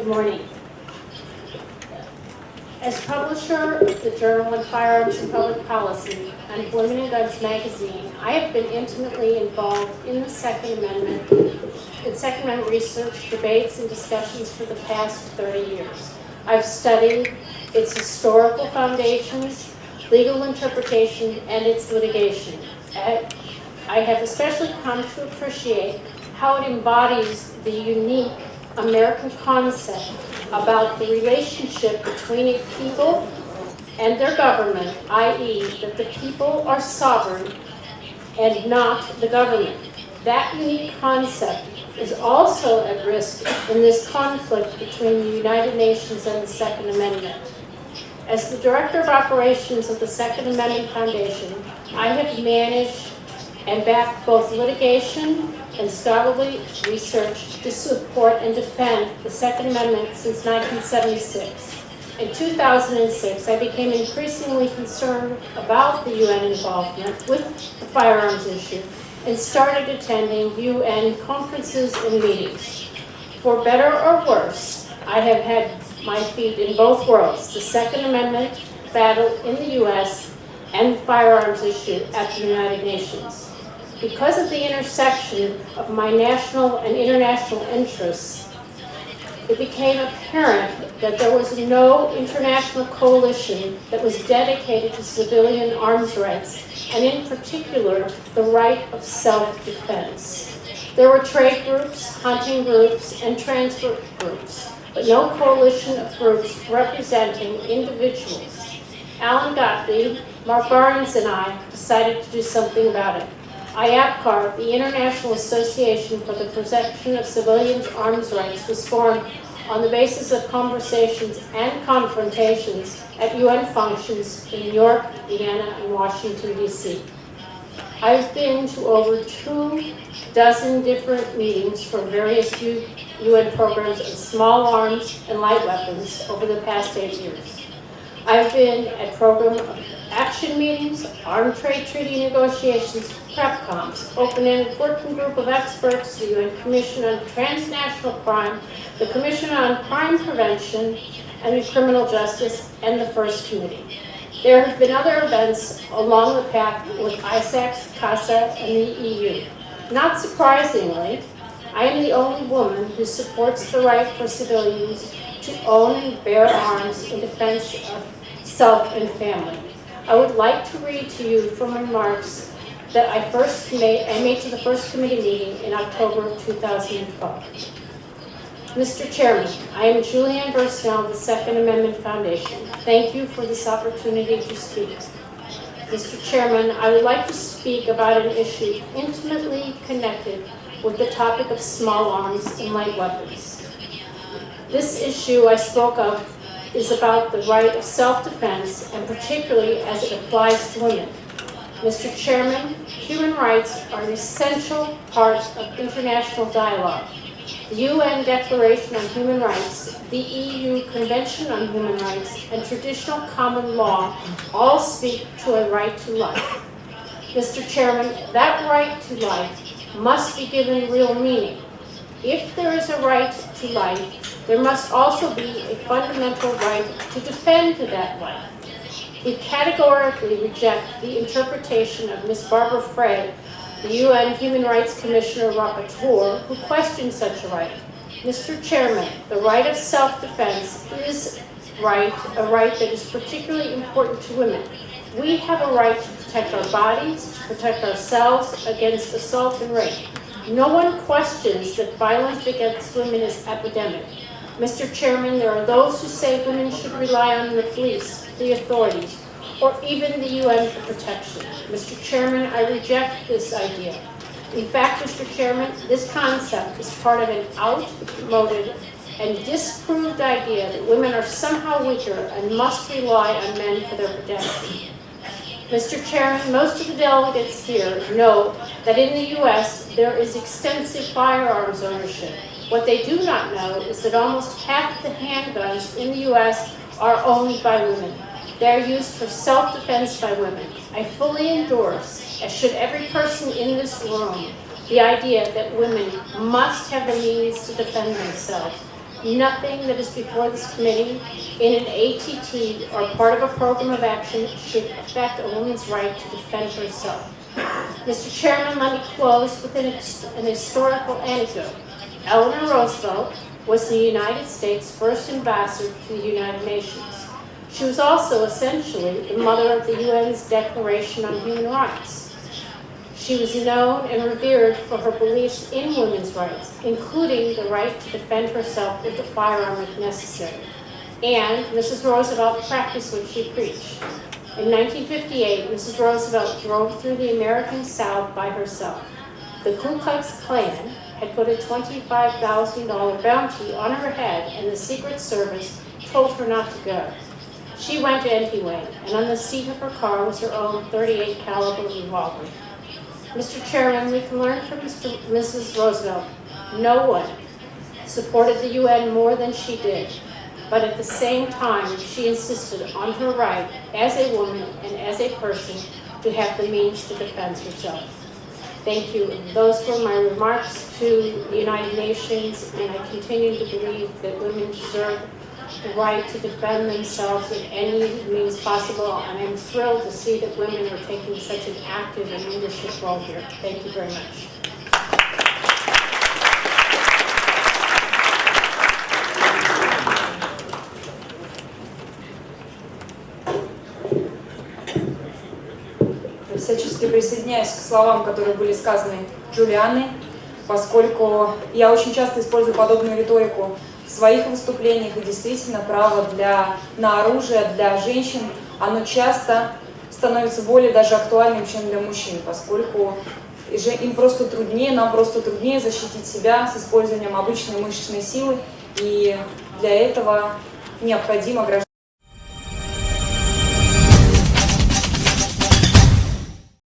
Good morning. As publisher of the Journal on Firearms and Public Policy and Women and Guns magazine, I have been intimately involved in the Second Amendment, research, debates, and discussions for the past 30 years. I've studied its historical foundations, legal interpretation, and its litigation. I have especially come to appreciate how it embodies the unique American concept about the relationship between a people and their government, i.e., that the people are sovereign and not the government. That unique concept is also at risk in this conflict between the United Nations and the Second Amendment. As the Director of Operations of the Second Amendment Foundation, I have managed and backed both litigation and scholarly research to support and defend the Second Amendment since 1976. In 2006, I became increasingly concerned about the UN involvement with the firearms issue and started attending UN conferences and meetings. For better or worse, I have had my feet in both worlds, the Second Amendment battle in the US and the firearms issue at the United Nations. Because of the intersection of my national and international interests, it became apparent that there was no international coalition that was dedicated to civilian arms rights, and in particular, the right of self-defense. There were trade groups, hunting groups, and transport groups, but no coalition of groups representing individuals. Alan Gottlieb, Mark Barnes, and I decided to do something about it. IAPCAR, the International Association for the Protection of Civilians' Arms Rights, was formed on the basis of conversations and confrontations at UN functions in New York, Vienna, and Washington, D.C. I've been to over 24 different meetings for various UN programs of small arms and light weapons over the past 8 years. I've been at program action meetings, armed trade treaty negotiations, PrepComs, open-ended working group of experts, the UN Commission on Transnational Crime, the Commission on Crime Prevention and Criminal Justice, and the First Committee. There have been other events along the path with ISACs, CASA, and the EU. Not surprisingly, I am the only woman who supports the right for civilians to own and bear arms in defense of self and family. I would like to read to you from remarks that I made to the First Committee meeting in October of 2012. Mr. Chairman, I am Julianna Verснel of the Second Amendment Foundation. Thank you for this opportunity to speak. Mr. Chairman, I would like to speak about an issue intimately connected with the topic of small arms and light weapons. This issue I spoke of is about the right of self-defense, and particularly as it applies to women. Mr. Chairman, human rights are an essential part of international dialogue. The UN Declaration on Human Rights, the EU Convention on Human Rights, and traditional common law all speak to a right to life. Mr. Chairman, that right to life must be given real meaning. If there is a right to life, there must also be a fundamental right to defend that life. We categorically reject the interpretation of Ms. Barbara Frey, the UN Human Rights Commissioner Rapporteur, who questioned such a right. Mr. Chairman, the right of self-defense is a right that is particularly important to women. We have a right to protect our bodies, to protect ourselves against assault and rape. No one questions that violence against women is epidemic. Mr. Chairman, there are those who say women should rely on the police, the authorities, or even the UN for protection. Mr. Chairman, I reject this idea. In fact, Mr. Chairman, this concept is part of an outmoded and disproved idea that women are somehow weaker and must rely on men for their protection. Mr. Chairman, most of the delegates here know that in the U.S. there is extensive firearms ownership. What they do not know is that almost half the handguns in the U.S. are owned by women. They are used for self-defense by women. I fully endorse, as should every person in this room, the idea that women must have the means to defend themselves. Nothing that is before this committee in an ATT or part of a program of action should affect a woman's right to defend herself. Mr. Chairman, let me close with an historical anecdote. Eleanor Roosevelt was the United States' first ambassador to the United Nations. She was also essentially the mother of the UN's Declaration on Human Rights. She was known and revered for her beliefs in women's rights, including the right to defend herself with a firearm if necessary. And Mrs. Roosevelt practiced what she preached. In 1958, Mrs. Roosevelt drove through the American South by herself. The Ku Klux Klan had put a $25,000 bounty on her head, and the Secret Service told her not to go. She went anyway, and on the seat of her car was her own .38 caliber revolver. Mr. Chairman, we can learn from Mrs. Roosevelt. No one supported the UN more than she did, but at the same time, she insisted on her right as a woman and as a person to have the means to defend herself. Thank you. Those were my remarks to the United Nations, and I continue to believe that women deserve the right to defend themselves in any means possible, and I'm thrilled to see that women are taking such an active and leadership role here. Thank you very much. Всячески присоединяюсь к словам, которые были сказаны Джулианной, поскольку я очень часто использую подобную риторику в своих выступлениях, и действительно право на оружие для женщин, оно часто становится более даже актуальным, чем для мужчин, поскольку им просто труднее, нам просто труднее защитить себя с использованием обычной мышечной силы, и для этого необходимо гражданское.